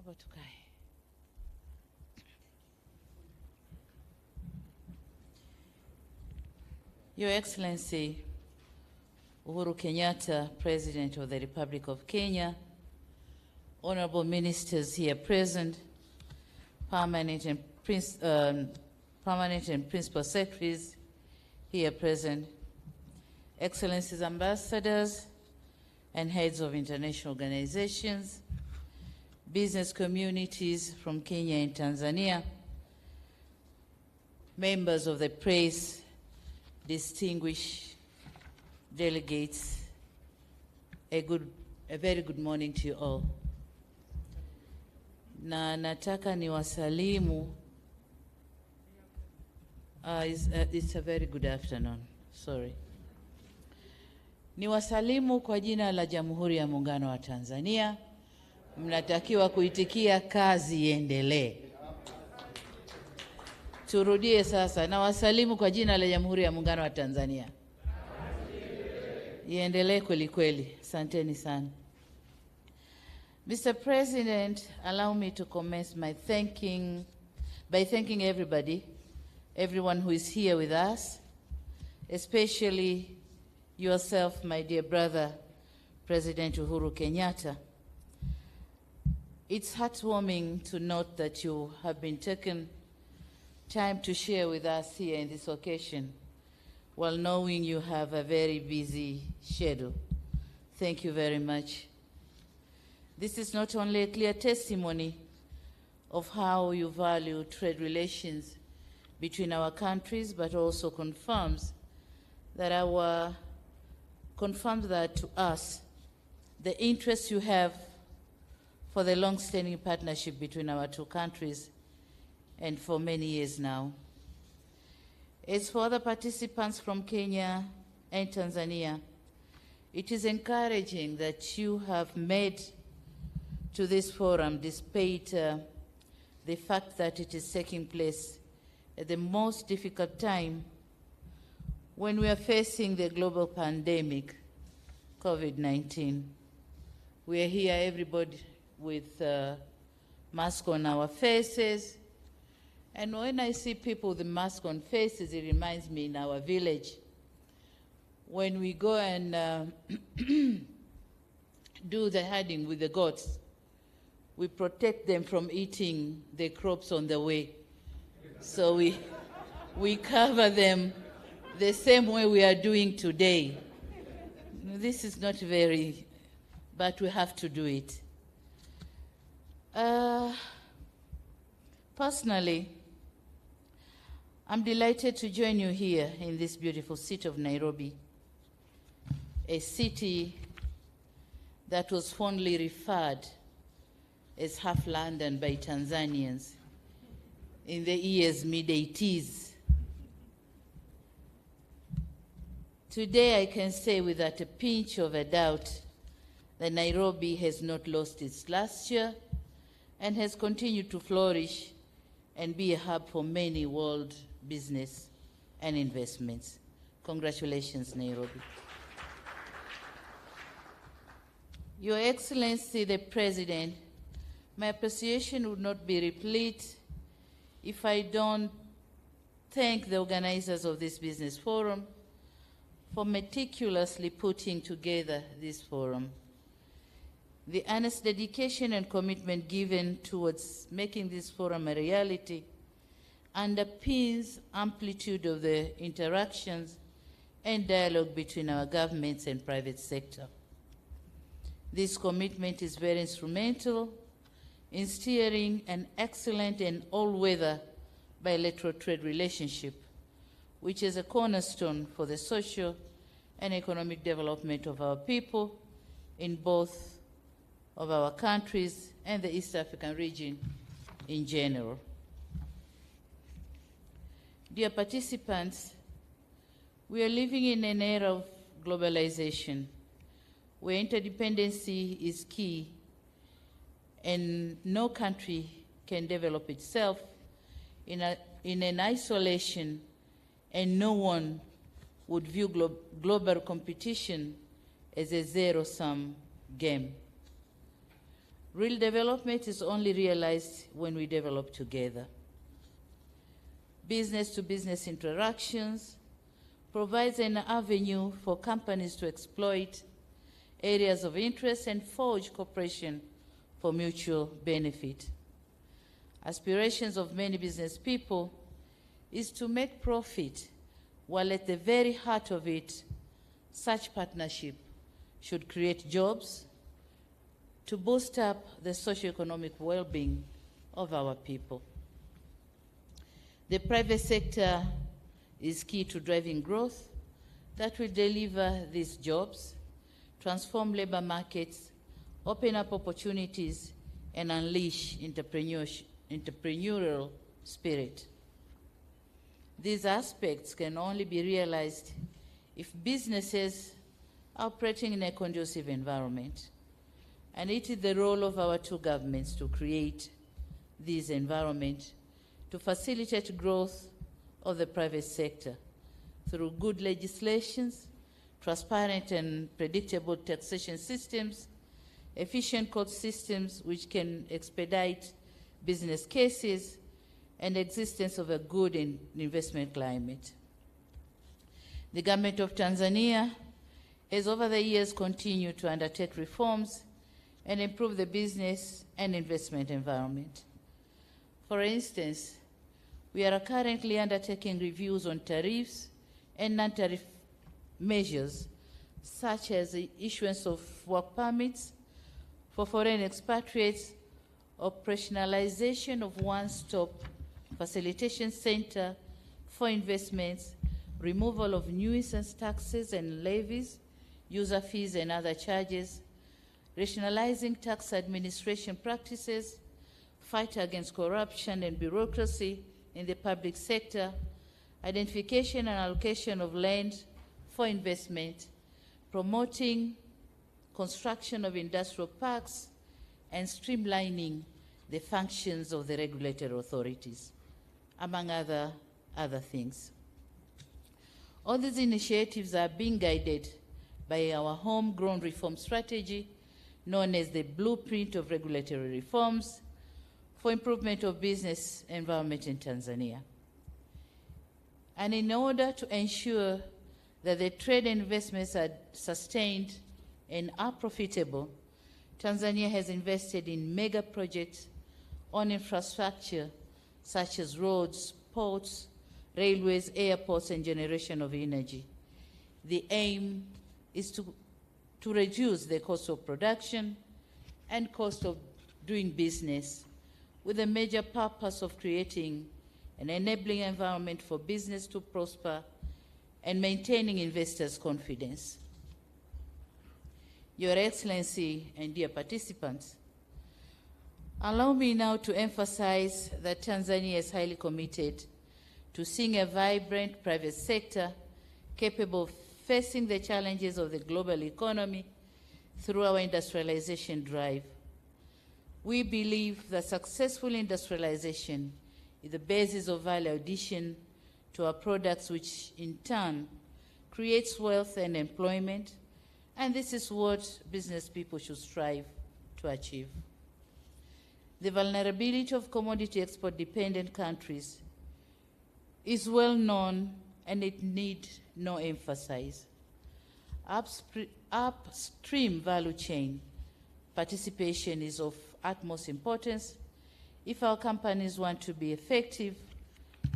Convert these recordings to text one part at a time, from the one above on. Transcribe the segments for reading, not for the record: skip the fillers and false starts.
Naomba tukae. Your Excellency, Uhuru Kenyatta, President of the Republic of Kenya, honorable ministers here present, permanent and principal secretaries here present, Excellencies, ambassadors and heads of international organizations, business communities from Kenya and Tanzania, members of the press, distinguished delegates, a very good morning to you all. Na nataka niwasalimu, it's a very good afternoon, sorry. Niwasalimu kwa jina la Jamhuri ya Muungano wa Tanzania. Mnatakiwa kuitikia kazi iendelee. Turudie sasa, na wasalimu kwa jina la Jamhuri ya Muungano wa Tanzania. Iendelee kweli kweli. Asanteni sana. Mr. President, allow me to commence by thanking everyone who is here with us, especially yourself, my dear brother, President Uhuru Kenyatta. It's heartwarming to note that you have been taking time to share with us here in this occasion, while knowing you have a very busy schedule. Thank you very much. This is not only a clear testimony of how you value trade relations between our countries, but also confirms that to us the interest you have for the long-standing partnership between our two countries, and for many years now. As for other participants from Kenya and Tanzania, it is encouraging that you have made to this forum despite the fact that it is taking place at the most difficult time when we are facing the global pandemic, COVID-19. We are here, everybody, with masks on our faces. And when I see people with the mask on faces, it reminds me in our village, when we go and do the herding with the goats, we protect them from eating the crops on the way. So we cover them the same way we are doing today. This is not very, but we have to do it. Personally, I'm delighted to join you here in this beautiful city of Nairobi, a city that was fondly referred as half London by Tanzanians in the years mid-80s. Today I can say without a pinch of a doubt that Nairobi has not lost its luster and has continued to flourish and be a hub for many world business and investments. Congratulations, Nairobi. Your Excellency, the President, my appreciation would not be replete if I don't thank the organizers of this business forum for meticulously putting together this forum. The earnest dedication and commitment given towards making this forum a reality underpins amplitude of the interactions and dialogue between our governments and private sector. This commitment is very instrumental in steering an excellent and all-weather bilateral trade relationship, which is a cornerstone for the social and economic development of our people in both of our countries and the East African region in general. Dear participants, we are living in an era of globalization where interdependency is key and no country can develop itself in an isolation, and no one would view global competition as a zero-sum game. Real development is only realized when we develop together. Business-to-business interactions provides an avenue for companies to exploit areas of interest and forge cooperation for mutual benefit. Aspirations of many business people is to make profit, while at the very heart of it, such partnership should create jobs to boost up the socioeconomic well-being of our people. The private sector is key to driving growth that will deliver these jobs, transform labor markets, open up opportunities, and unleash entrepreneurial spirit. These aspects can only be realized if businesses are operating in a conducive environment. And it is the role of our two governments to create this environment to facilitate growth of the private sector through good legislations, transparent and predictable taxation systems, efficient court systems which can expedite business cases, and existence of a good investment climate. The government of Tanzania has over the years continued to undertake reforms and improve the business and investment environment. For instance, we are currently undertaking reviews on tariffs and non-tariff measures, such as the issuance of work permits for foreign expatriates, operationalization of one-stop facilitation center for investments, removal of nuisance taxes and levies, user fees and other charges, rationalizing tax administration practices, fight against corruption and bureaucracy in the public sector, identification and allocation of land for investment, promoting construction of industrial parks, and streamlining the functions of the regulatory authorities, among other things. All these initiatives are being guided by our homegrown reform strategy, known as the Blueprint of Regulatory Reforms for Improvement of Business Environment in Tanzania. And in order to ensure that the trade and investments are sustained and are profitable, Tanzania has invested in mega projects on infrastructure such as roads, ports, railways, airports, and generation of energy. The aim is to reduce the cost of production and cost of doing business, with a major purpose of creating an enabling environment for business to prosper and maintaining investors' confidence. Your Excellency and dear participants, allow me now to emphasize that Tanzania is highly committed to seeing a vibrant private sector capable of facing the challenges of the global economy through our industrialization drive. We believe that successful industrialization is the basis of value addition to our products, which in turn creates wealth and employment, and this is what business people should strive to achieve. The vulnerability of commodity export-dependent countries is well known, and it needs no emphasis. Upstream value chain participation is of utmost importance if our companies want to be effective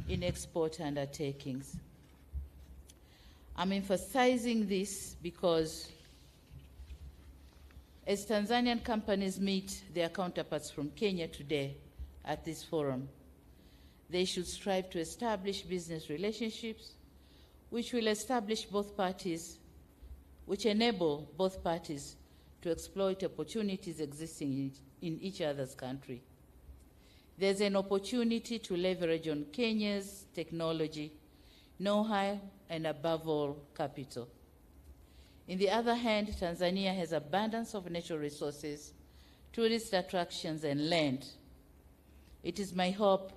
in export undertakings. I'm emphasizing this because as Tanzanian companies meet their counterparts from Kenya today at this forum, they should strive to establish business relationships which will establish both parties, which enable both parties to exploit opportunities existing in each other's country. There's an opportunity to leverage on Kenya's technology, know-how, and above all, capital. On the other hand, Tanzania has abundance of natural resources, tourist attractions, and land. It is my hope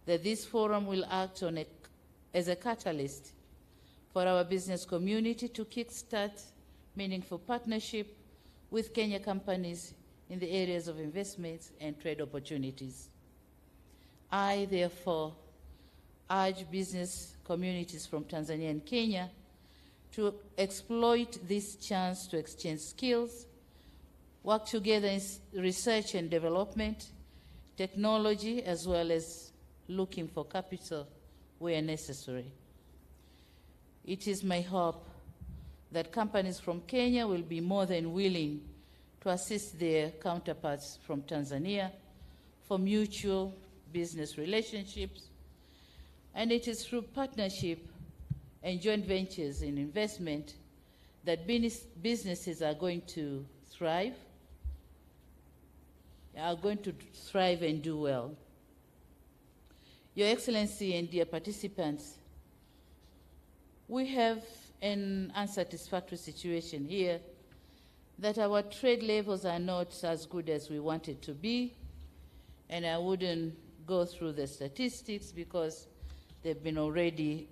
that this forum will act as a catalyst for our business community to kickstart meaningful partnership with Kenya companies in the areas of investments and trade opportunities. I, therefore, urge business communities from Tanzania and Kenya to exploit this chance to exchange skills, work together in research and development, technology, as well as looking for capital where necessary. It is my hope that companies from Kenya will be more than willing to assist their counterparts from Tanzania for mutual business relationships, and it is through partnership and joint ventures in investment that businesses are going to thrive and do well. Your Excellency and dear participants, we have an unsatisfactory situation here that our trade levels are not as good as we want it to be, and I wouldn't go through the statistics because they've been already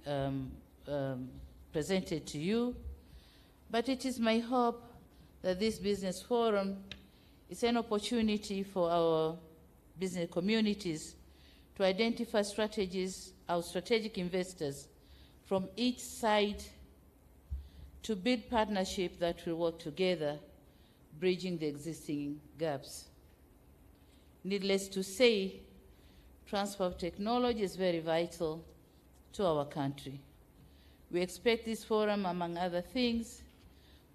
presented to you. But it is my hope that this business forum is an opportunity for our business communities to identify strategies, our strategic investors from each side, to build partnership that will work together, bridging the existing gaps. Needless to say, transfer of technology is very vital to our country. We expect this forum, among other things,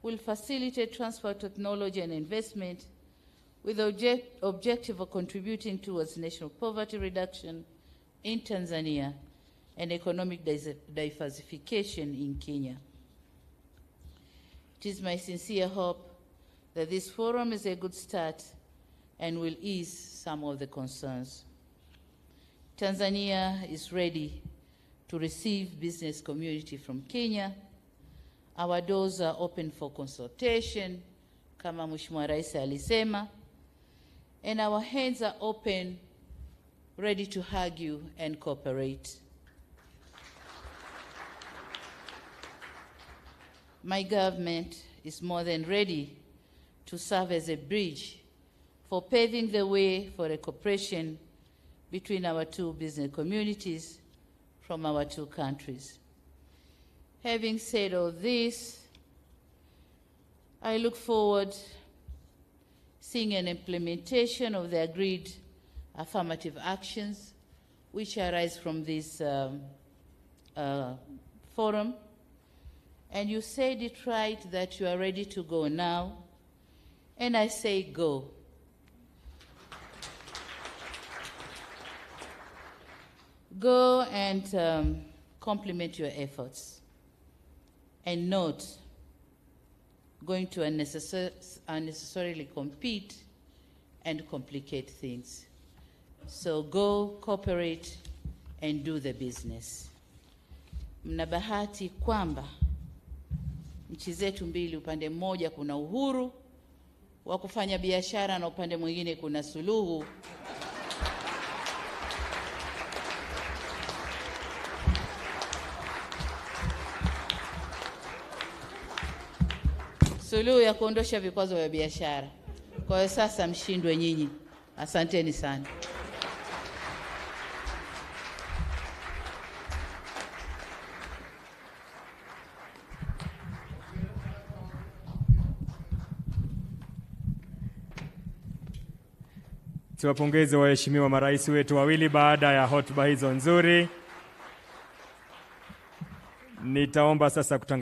will facilitate transfer of technology and investment with the objective of contributing towards national poverty reduction in Tanzania and economic diversification in Kenya. It is my sincere hope that this forum is a good start and will ease some of the concerns. Tanzania is ready to receive business community from Kenya. Our doors are open for consultation, kama Mheshimiwa Rais alisema, and our hands are open, ready to hug you and cooperate. My government is more than ready to serve as a bridge for paving the way for a cooperation between our two business communities from our two countries. Having said all this, I look forward seeing an implementation of the agreed affirmative actions which arise from this forum. And you said it right that you are ready to go now, and I say go. Go and complement your efforts, and not going to unnecessarily compete and complicate things. So go, cooperate, and do the business. Mna bahati kwamba nchi zetu mbili, upande mmoja kuna uhuru wa kufanya biashara na upande mwingine kuna Suluhu. Suluhu ya kuondosha vikwazo vya biashara. Kwa hiyo sasa mshindwe nyinyi. Asanteni sana. Tuwapongeze waheshimiwa marais wetu wawili baada ya hotuba hizo nzuri. Nitaomba sasa kutangaza